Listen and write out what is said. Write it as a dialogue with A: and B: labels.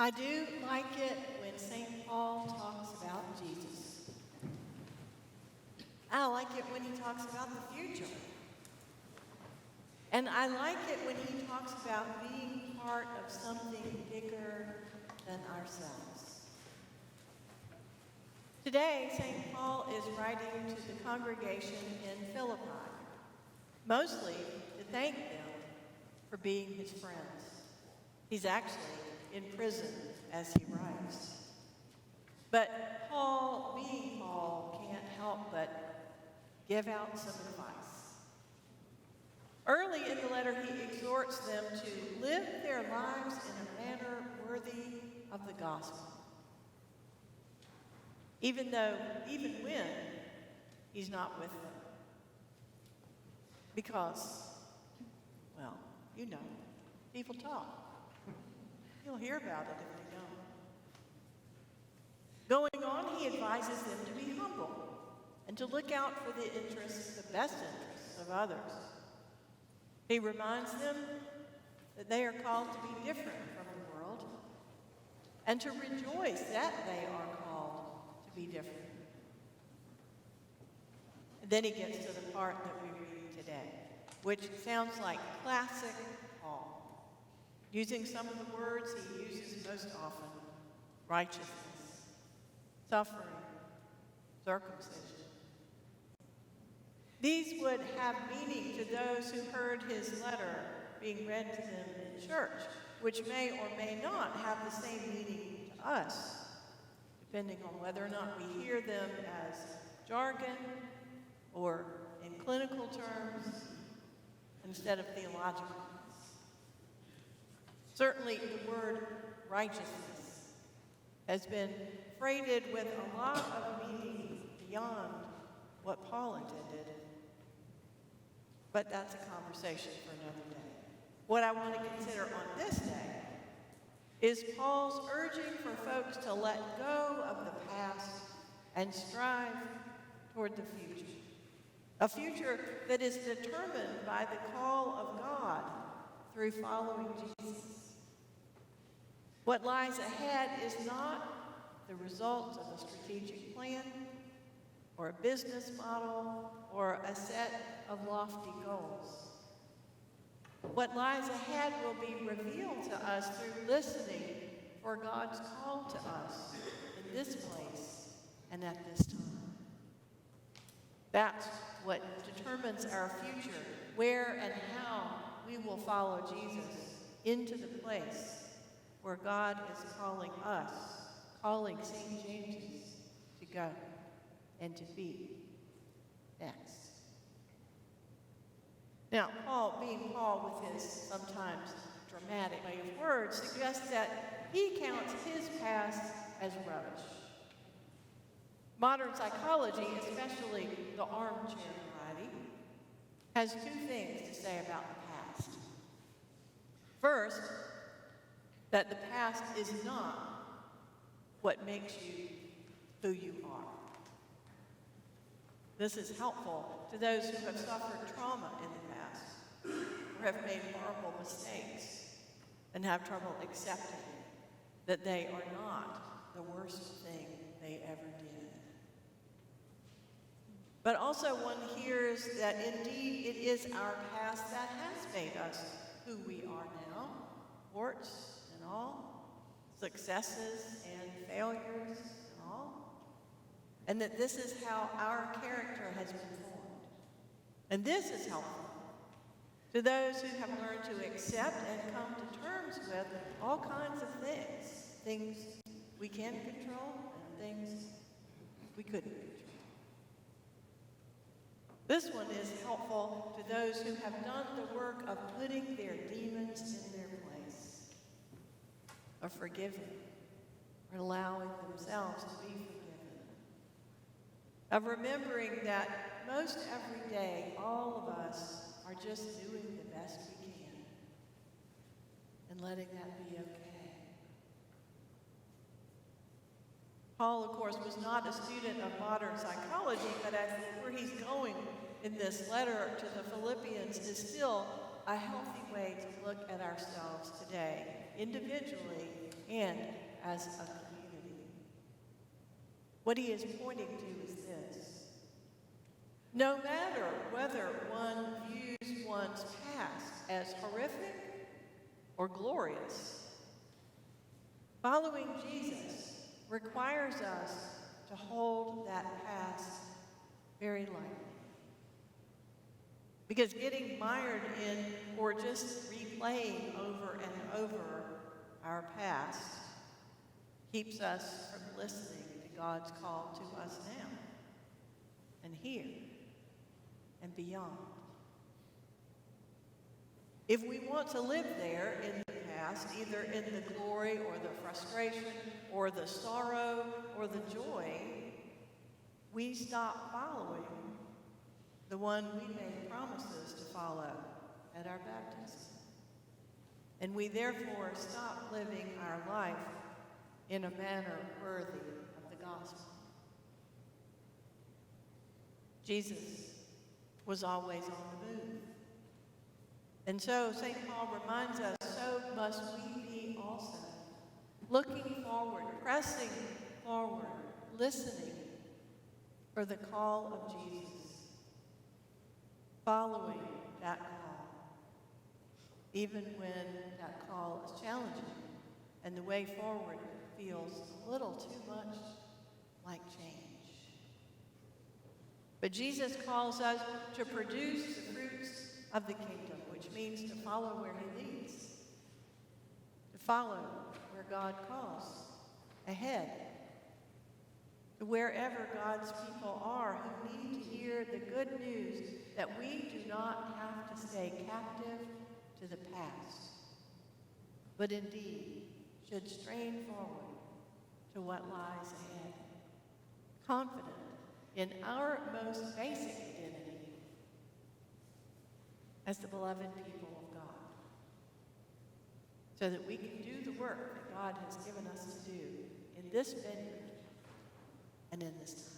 A: I do like it when St. Paul talks about Jesus. I like it when he talks about the future. And I like it when he talks about being part of something bigger than ourselves. Today, St. Paul is writing to the congregation in Philippi, mostly to thank them for being his friends. He's actually in prison as he writes. But Paul, being Paul, can't help but give out some advice. Early in the letter, he exhorts them to live their lives in a manner worthy of the gospel. Even when he's not with them. Because, well, you know, people talk. You'll hear about it if they don't. Going on, he advises them to be humble and to look out for the best interests of others. He reminds them that they are called to be different from the world and to rejoice that they are called to be different. And then he gets to the part that we read today, which sounds like classic Paul, using some of the words he uses most often: righteousness, suffering, circumcision. These would have meaning to those who heard his letter being read to them in church, which may or may not have the same meaning to us, depending on whether or not we hear them as jargon or in clinical terms instead of theological ones. Certainly the word righteousness has been freighted with a lot of meaning beyond what Paul intended. But that's a conversation for another day. What I want to consider on this day is Paul's urging for folks to let go of the past and strive toward the future. A future that is determined by the call of God through following Jesus. What lies ahead is not the result of a strategic plan or a business model or a set of lofty goals. What lies ahead will be revealed to us through listening for God's call to us in this place and at this time. That's what determines our future, where and how we will follow Jesus into the place where God is calling us, calling St. James's to go and to be next. Now, Paul, being Paul with his sometimes dramatic way of words, suggests that he counts his past as rubbish. Modern psychology, especially the armchair variety, has two things to say about the past. First, that the past is not what makes you who you are. This is helpful to those who have suffered trauma in the past, or have made horrible mistakes, and have trouble accepting that they are not the worst thing they ever did. But also one hears that indeed it is our past that has made us who we are now, warts and all, successes and failures and all. And that this is how our character has been formed. And this is helpful to those who have learned to accept and come to terms with all kinds of things we can control and things we couldn't control. This one is helpful to those who have done the work of putting their demons in their place, of forgiving or allowing themselves to be forgiven. Of remembering that most every day, all of us are just doing the best we can and letting that be okay. Paul, of course, was not a student of modern psychology, but I think where he's going in this letter to the Philippians is still a healthy way to look at ourselves today, individually and as a community. What he is pointing to is this. No matter whether one views one's past as horrific or glorious, following Jesus requires us to hold that past very lightly. Because getting mired in or just replaying over and over our past keeps us from listening to God's call to us now and here and beyond. If we want to live there in the past, either in the glory or the frustration or the sorrow or the joy, we stop following the one we made promises to follow at our baptism. And we therefore stop living our life in a manner worthy of the gospel. Jesus was always on the move. And so St. Paul reminds us, so must we be also, looking forward, pressing forward, listening for the call of Jesus, following that call, even when that call is challenging and the way forward feels a little too much like change. But Jesus calls us to produce the fruits of the kingdom, which means to follow where he leads, to follow where God calls, ahead, to wherever God's people are who need to hear the good news that we do not have to stay captive to the past, but indeed should strain forward to what lies ahead, confident in our most basic identity as the beloved people of God, so that we can do the work that God has given us to do in this vineyard and in this time.